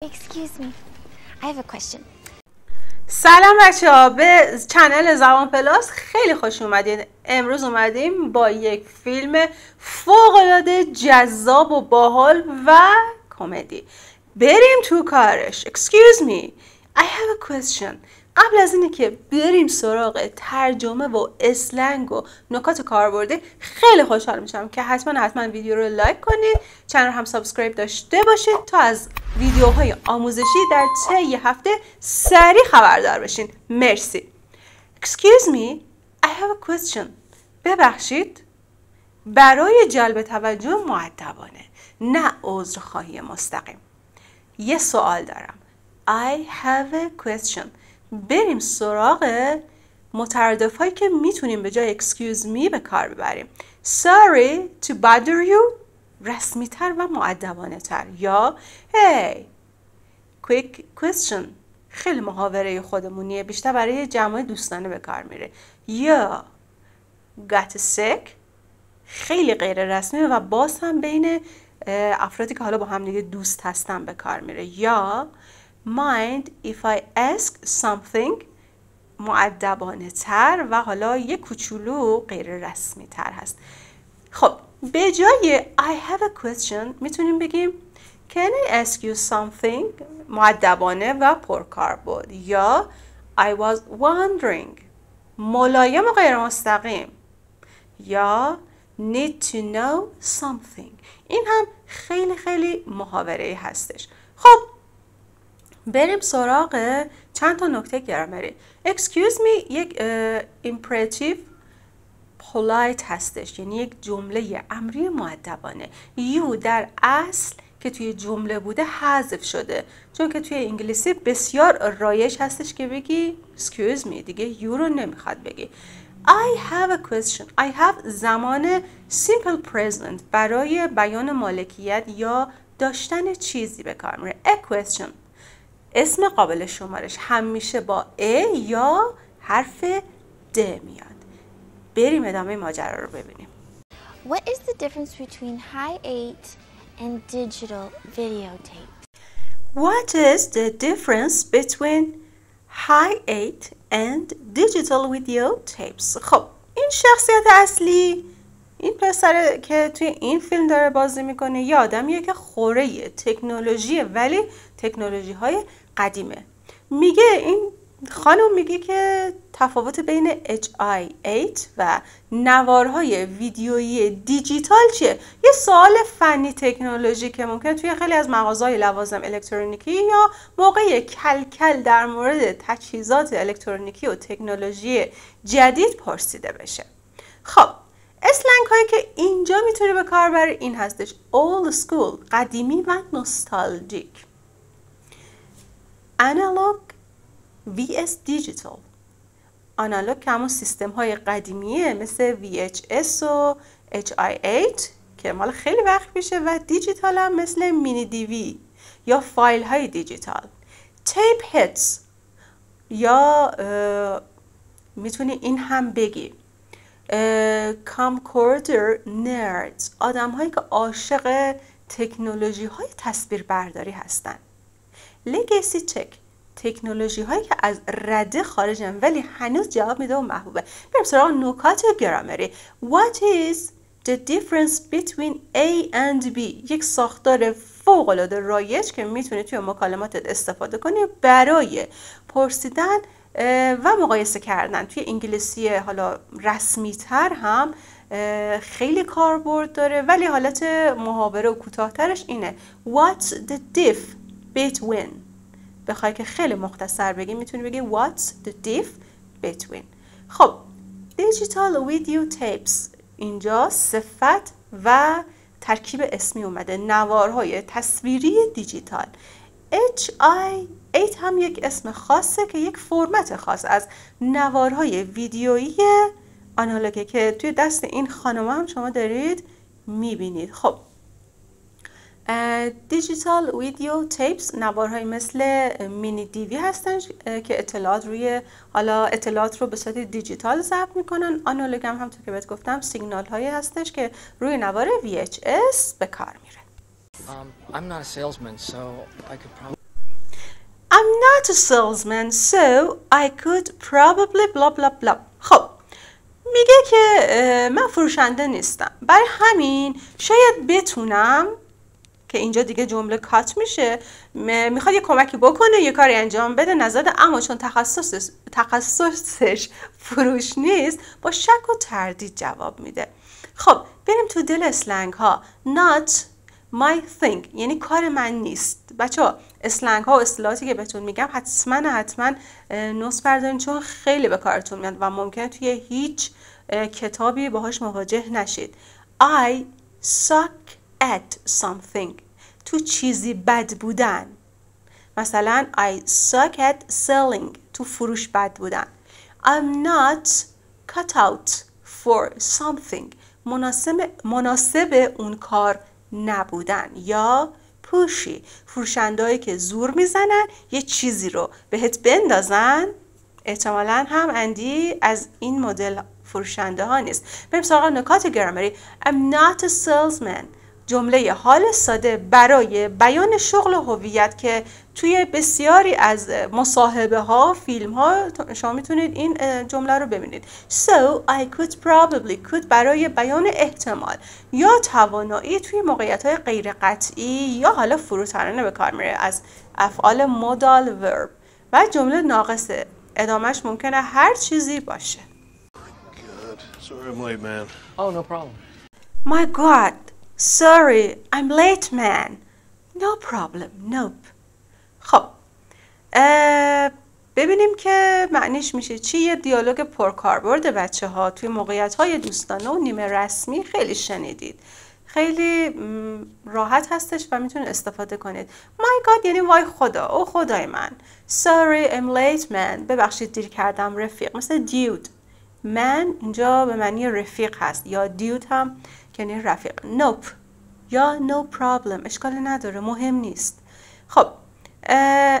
Excuse me. I have a question. سلام بچه ها، به چنل زبان پلاس خیلی خوش اومدین. امروز اومدیم با یک فیلم فوق‌العاده جذاب و باحال و کمدی. بریم تو کارش. Excuse me. I have a question. قبل از اینه که بریم سراغ ترجمه و اسلنگ و نکات کاربردی، خیلی خوشحال میشم که حتما ویدیو رو لایک کنید، چنل هم سابسکرایب داشته باشید تا از ویدیوهای آموزشی در طی یه هفته سریع خبردار بشین. مرسی. Excuse me, I have a question. ببخشید. برای جلب توجه مؤدبانه، نه عذرخواهی مستقیم. یه سوال دارم. I have a question. بریم سراغ مترادف هایی که میتونیم به جای excuse me به کار ببریم. Sorry to bother you رسمی تر و مؤدبانه تر، یا hey quick question خیلی محاوره خودمونیه، بیشتر برای جمع دوستانه به کار میره. یا got sick خیلی غیر رسمیه و باز هم بین افرادی که حالا با هم دیگه دوست هستن به کار میره. یا mind if I ask something مؤدبانه تر و حالا یک کوچولو غیر رسمی تر هست. خب به جای I have a question میتونیم بگیم Can I ask you something مؤدبانه و پرکار بود. یا I was wondering ملایم و غیر مستقیم. یا need to know something این هم خیلی محاوره هستش. خب بریم سراغ چند تا نکته گرامری. Excuse me یک imperative polite هستش، یعنی یک جمله امری مؤدبانه. You در اصل که توی جمله بوده حذف شده، چون که توی انگلیسی بسیار رایج هستش که بگی excuse me، دیگه you رو نمیخواد بگی. I have a question. I have زمان simple present برای بیان مالکیت یا داشتن چیزی به کار میره. A question اسم قابل شمارش همیشه با A یا حرف د میاد. بریم ادامه ماجرا رو ببینیم. What is the difference between Hi8 and digital videotape? What is the difference between Hi8 and digital videotapes? خب این شخصیت اصلی، این پسره که توی این فیلم داره بازی میکنه، یه آدمیه که خوره تکنولوژیه، ولی تکنولوژی های قدیمه. میگه این خانم میگه که تفاوت بین HI8 و نوارهای ویدیویی دیجیتال چیه؟ یه سوال فنی تکنولوژی که ممکنه توی خیلی از مغازه‌های لوازم الکترونیکی یا موقع کلکل در مورد تجهیزات الکترونیکی و تکنولوژی جدید پرسیده بشه. خب اسلنگ هایی که اینجا میتونه به کار بره این هستش: old school قدیمی و نوستالژیک، analog vs digital. آنالوگ که همون سیستم های قدیمیه مثل VHS و HI8 که مال خیلی وقت میشه، و دیجیتال هم مثل مینی دیوی یا فایل های دیجیتال. تیپ هیتس یا میتونی این هم بگی کامکوردر نردز، آدم هایی که عاشق تکنولوژی های تصویر برداری هستن. لگیسی چک تکنولوژی هایی که از رده خارجن ولی هنوز جواب میده و محبوبه. بریم سراغ نکات گرامری. What is the difference between A and B؟ یک ساختار فوق العاده رایج که میتونی توی مکالماتت استفاده کنی برای پرسیدن و مقایسه کردن. توی انگلیسی حالا رسمی تر هم خیلی کاربرد داره، ولی حالت محاوره و کوتاه‌ترش اینه What's the diff between؟ بخوای که خیلی مختصر بگی میتونی بگی What's the diff between؟ خب digital video tapes اینجا صفت و ترکیب اسمی اومده، نوارهای تصویری دیجیتال. HI8 هم یک اسم خاصه که یک فرمت خاص از نوارهای ویدیویی آنالوگه که توی دست این خانم هم شما دارید میبینید. خب دیجیتال ویدیو تیپس نوارهای مثل مینی دیوی هستن که اطلاعات رو به صورت دیجیتال ضبط میکنن. آنالوگ هم همونطور که بهت گفتم سیگنال هایی هستش که روی نوار VHS به کار میره. I'm not a salesman, so I could probably not a salesman so I could probably blah blah blah. خب میگه که من فروشنده نیستم، برای همین شاید بتونم، که اینجا دیگه جمله کات میشه، میخواد یه کمکی بکنه، یه کاری انجام بده، نزده، اما چون تخصصش فروش نیست با شک و تردید جواب میده. خب بریم تو دل اسلنگ ها. Not my thing یعنی کار من نیست. بچه ها اسلنگ ها و اصطلاحاتی که بهتون میگم حتما نوت بردارین چون خیلی به کارتون میاد و ممکنه توی هیچ کتابی باهاش مواجه نشید. I suck at something تو چیزی بد بودن. مثلا I suck at selling تو فروش بد بودن. I'm not cut out for something مناسب اون کار نبودن. یا پوشی فروشندهایی که زور میزنن یه چیزی رو بهت بندازن. احتمالاً هم اندی از این مدل فروشنده ها نیست. بریم سراغ نکات گرامری. I'm not a salesman جمله حال ساده برای بیان شغل و هویت که توی بسیاری از مصاحبه ها، فیلم ها شما میتونید این جمله رو ببینید. So I could probably could برای بیان احتمال یا توانایی توی موقعیت های غیر قطعی یا حالا فروتنانه به کار میره از افعال مودال ورب و جمله ناقصه. ادامهش ممکنه هر چیزی باشه. God, sorry I'm late, man. Oh, no problem. My God, sorry, I'm late, man. No problem, nope. خب ببینیم که معنیش میشه چی. یه دیالوگ پرکاربرد بچه ها توی موقعیت های دوستانه و نیمه رسمی خیلی شنیدید. خیلی راحت هستش و میتونید استفاده کنید. My God یعنی وای خدا، او خدای من. Sorry, I'm late, man. ببخشید دیر کردم رفیق. مثل dude. من اینجا به معنی رفیق هست یا dude هم که یعنی رفیق. Nope یا no problem اشکال نداره، مهم نیست. خب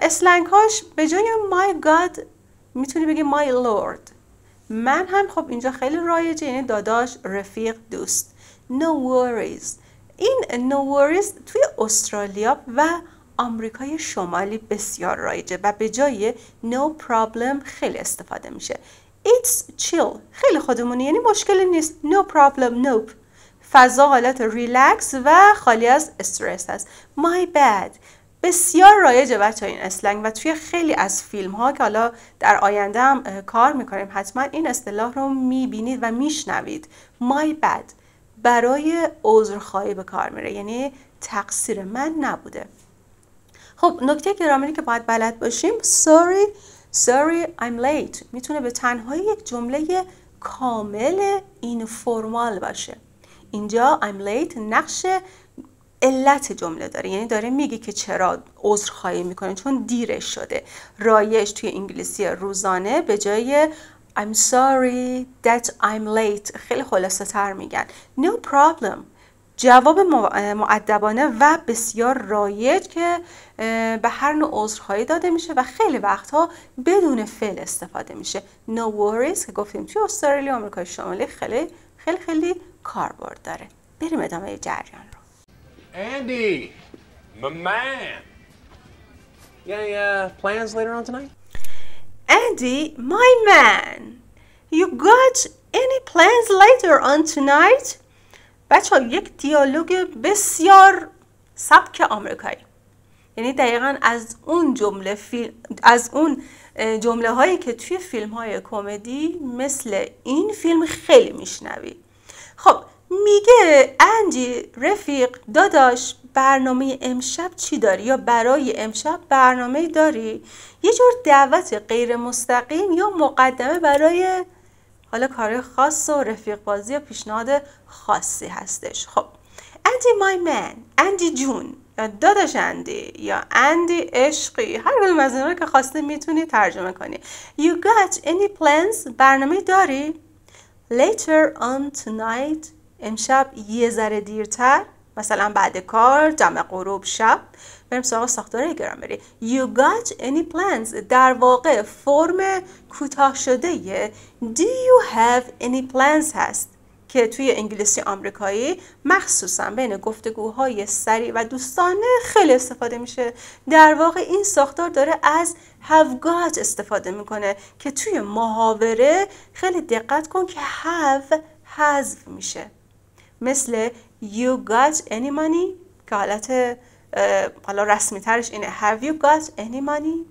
اسلنگ هاش به جای my God میتونی بگی my lord. من هم خب اینجا خیلی رایجه، یعنی داداش، رفیق، دوست. No worries این no worries توی استرالیا و آمریکای شمالی بسیار رایجه و به جای no problem خیلی استفاده میشه. It's chill خیلی خودمونی یعنی مشکلی نیست. No problem nope فضا حالت ریلکس و خالی از استرس هست. My bad بسیار رایجه بچه این اسلنگ و توی خیلی از فیلم ها که حالا در آینده هم کار میکنیم حتما این اصطلاح رو میبینید و میشنوید. My bad برای عذرخواهی به کار میره یعنی تقصیر من نبوده. خب نکته گرامری که باید بلد باشیم sorry I'm late میتونه به تنهایی یک جمله کامل اینفورمال باشه. اینجا I'm late نقش علت جمله داره، یعنی داره میگه که چرا عذرخواهی میکنه چون دیرش شده. رایج توی انگلیسی روزانه به جای I'm sorry that I'm late خیلی خلاصه تر میگن no problem. جواب مؤدبانه و بسیار رایج که به هر نوع عذرخواهی داده میشه و خیلی وقتها بدون فعل استفاده میشه. no worries که گفتیم توی استرالیا و آمریکای شمالی خیلی کاربرد داره. بریم ادامه جریان رو. Andy, my man. You got any plans later on tonight? Andy, my man, you got any plans later on tonight? بچه ها یک دیالوگ بسیار سبک آمریکایی، یعنی دقیقا از اون جمله هایی که توی فیلم های کمدی مثل این فیلم خیلی میشنوی. خب میگه اندی رفیق داداش برنامه امشب چی داری یا برای امشب برنامه داری؟ یه جور دعوت غیر مستقیم یا مقدمه برای حالا کار خاص و رفیق بازی یا پیشنهاد خاصی هستش. خب اندی مای من، اندی جون یا داداش اندی یا اندی عشقی، هر کدوم از اینا که خواسته میتونی ترجمه کنی. You got any plans؟ برنامه داری؟ Later on tonight امشب یه ذره دیرتر، مثلا بعد کار، جمع غروب، شب. بریم سراغ ساختار گرامری. You got any plans در واقع فرم کوتاه شده Do you have any plans هست. که توی انگلیسی آمریکایی مخصوصا بین گفتگوهای سریع و دوستانه خیلی استفاده میشه. در واقع این ساختار داره از have got استفاده میکنه که توی محاوره خیلی دقت کن که have حذف میشه. مثل you got any money که حالت حالا رسمی ترش اینه have you got any money.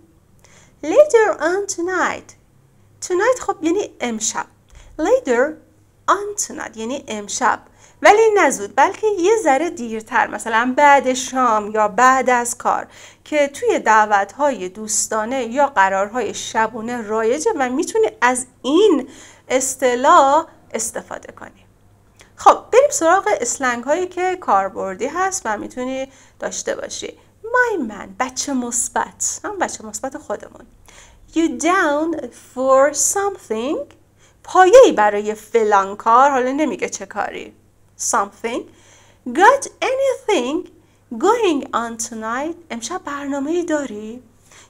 Later on tonight خب یعنی امشب. Later on tonight یعنی امشب، ولی نه زود بلکه یه ذره دیرتر، مثلا بعد شام یا بعد از کار، که توی دعوت‌های دوستانه یا قرارهای شبونه رایجه و میتونی از این اصطلاح استفاده کنی. خب بریم سراغ اسلنگ هایی که کاربردی هست و میتونی داشته باشی. My man، بچه مثبت، هم بچه مثبت خودمون. You down for something، پایه‌ای برای فلان کار، حالا نمیگه چه کاری. Something. Got anything going on tonight، امشب برنامه‌ای داری؟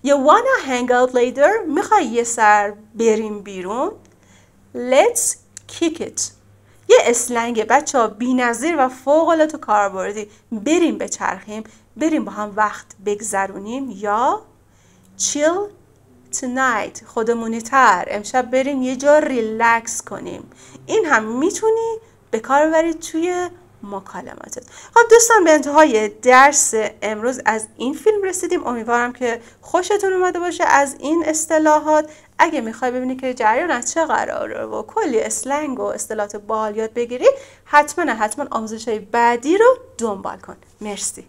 You wanna hang out later، میخوای یه سر بریم بیرون؟ Let's kick it، یه اسلنگ بچه ها بی‌نظیر و فوق‌العاده کاربردی. بریم بچرخیم، بریم با هم وقت بگذرونیم. یا chill tonight، خودمونی تر، امشب بریم یه جا ریلکس کنیم. این هم میتونی به کار ببری توی مکالماتت. خب دوستان، به انتهای درس امروز از این فیلم رسیدیم. امیدوارم که خوشتون اومده باشه از این اصطلاحات. اگه میخوای ببینی که جریان از چه قراره و کلی اسلنگ و اصطلاحات باحال یاد بگیری، حتما آموزش‌های بعدی رو دنبال کن. مرسی.